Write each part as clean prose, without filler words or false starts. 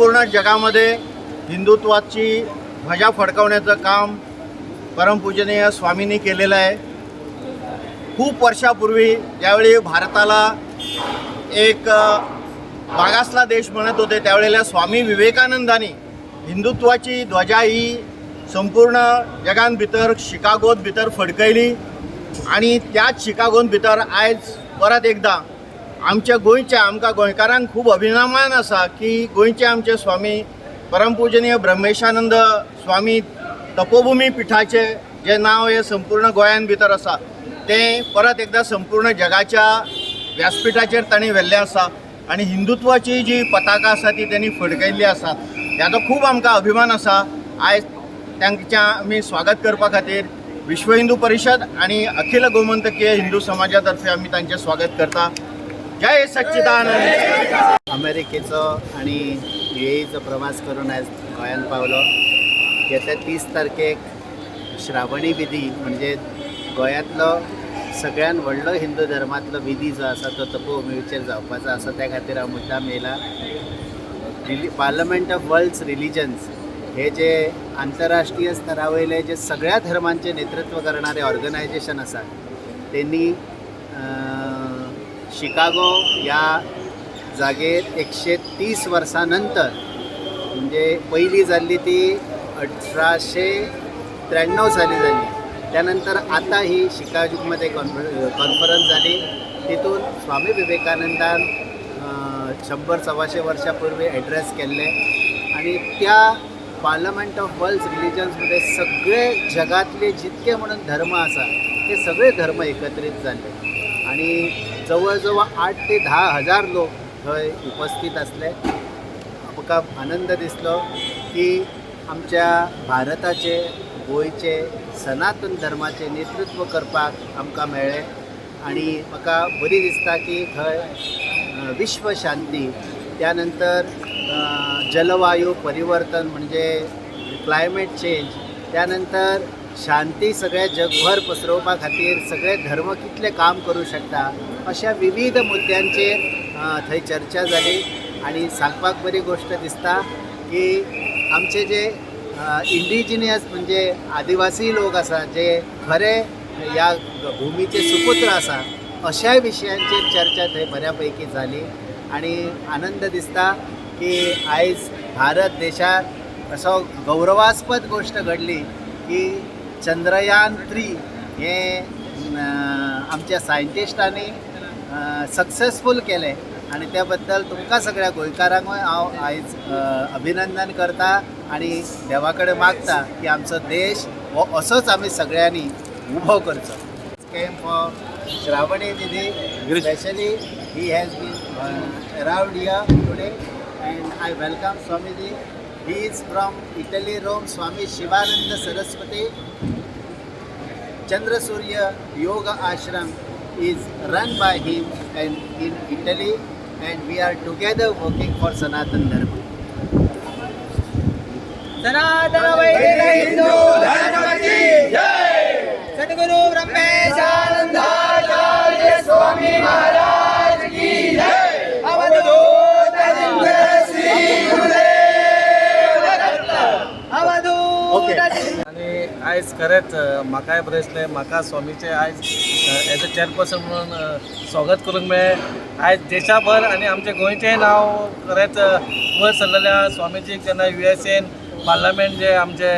संपूर्ण जगामध्ये हिंदुत्वाची ध्वजा फडकवण्याचं काम परमपूजनीय स्वामींनी केलेलं आहे। खूप वर्षापूर्वी ज्यावेळी भारताला एक मागासला देश म्हणत होते त्यावेळेला स्वामी विवेकानंदांनी हिंदुत्वाची ध्वजा ही संपूर्ण जगान भितर शिकागोत भितर फडकयली आणि त्याच शिकागोन भितर आयज परत एकदा आमच्या गोंयच्या आमकां गोंयकारांक खूब अभिमान आसा की गोंयचे आमचे स्वामी परमपूजनीय ब्रह्मेशानंद स्वामी तपोभूमी पिठाचे जे नाव हे संपूर्ण गोंयान भितर आसा ते परत एकदा संपूर्ण जगाच्या व्यासपीठाचेर तांणी व्हेल्लें आसा आणि हिंदुत्वाची जी पताका आसा ती त्यांनी फडकयल्ली आसा। ह्याचो खूब आमकां अभिमान आसा। आयज तांचें आमी स्वागत करपा खातीर विश्व हिंदू परिषद आणि अखिल गोमंतकीय हिंदू समाजातर्फे आमी तांचें स्वागत करता। जय सच्चिदानंद। अमेरिकेचो आणि युएईचो प्रवास करून आज गोंयांत पावलो। येत्या 30 तारखेक श्रावणी विधी म्हणजे गोंयांतलो सगळ्यात व्हडलो हिंदू धर्मातलो विधी जो आसा तो तपोभुमीचेर जावपाचो आसा। त्या खातीर हांव मुद्दाम येयला। पार्लमेंट ऑफ वर्ल्ड्स रिलिजन्स हे जे आंतरराष्ट्रीय स्तरावयले जे सगळ्या धर्मांचे नेतृत्व करणारे ऑर्गनायझेशन आसा त्यांनी शिकागो या जागेर 130 वर्सां नंतर म्हणजे पहिली जाल्ली ती 1893 साली जाली। त्यानंतर आता ही शिकागोमध्ये कॉन्फरन्स झाली। तितून स्वामी विवेकानंदान 100-125 वर्षापूर्वी ॲड्रेस केल्ले आणि त्या पार्लमेंट ऑफ वर्ल्ड्स रिलिजन्समध्ये सगळे जगातले जितके म्हणून धर्म आसा ते सगळे धर्म एकत्रित झाले आणि जवळजवळ 8 ते 10 हजार लोक थंय उपस्थित असले। म्हाका आनंद दिसलो की आमच्या भारताचे गोंयचे सनातन धर्माचे नेतृत्व करपाक आमकां मेळ्ळें आणि म्हाका बरी दिसता की थंय विश्व शांती त्यानंतर जलवायू परिवर्तन म्हणजे क्लायमेट चेंज त्यानंतर शांती सगळ्या जगभर पसरवपा खातीर सगळे धर्म कितले काम करू शकता अशा विविध मुद्द्यांचेर थंय चर्चा जाली आणि सांगपाक बरी गोष्ट दिसता की आमचे जे इंडिजिनियस म्हणजे आदिवासी लोक आसा जे खरे या भुमीचे सुपुत्र आसा अशा विशयांचेर चर्चा थंय बऱ्यापैकी जाली आणि आनंद दिसता की आयज भारत देशात असो गौरवास्पद गोष्ट घडली की चंद्रयान 3 हे आमच्या सायंटिस्टांनी सक्सेसफूल केले आणि त्या बद्दल तुमकां सगळ्या गोंयकारांकूय हांव आयज अभिनंदन करता आणि देवाकडे मागता की आमचो देश हो असोच आमी सगळ्यांनी उभो करचो। केम for Shravani vidhi specially he has been around here today and I welcome Swamiji. He is from Italy Rome. Swami Shivanand Saraswati Chandrasurya Yoga Ashram is run by him and in Italy and we are together working for Sanatan Dharma. सनातन वैदिक हिंदू धर्म की जय। सद्गुरु ब्रह्मेशानंदाचार्य स्वामी महाराज की जय। अवधूत श्री गुरुदेव दत्त अवधूत। आणि आयज खरेंच म्हाकाय बरें दिसलें। म्हाका स्वामीचे आयज एज अ चेअरपर्सन म्हणून स्वागत करूंक मेळ्ळें। आयज देशाभर आणि आमच्या गोंयचें नांव खरेंच वयर सरलेल्या स्वामीजीक जेन्ना USA पार्लमेंट जे आमचे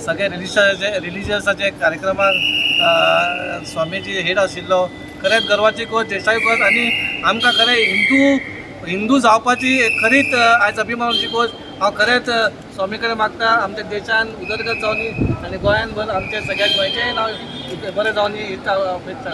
सगळे रिलिजियसाचे कार्यक्रमाक स्वामीजी हेड आशिल्लो खरेंच गर्वाची गोष्ट देशाय गोष्ट आणि आमकां खरें हिंदू जावपाची खरीच आयज अभिमानाची गोष्ट। हांव खरेंच स्वामी कडेन मागता आमच्या देशान उदरगत जावनी आणि गोंयान भर आमचे सगळ्या गोंयचेंय नांव बरें जावनी हीच अपेक्षा।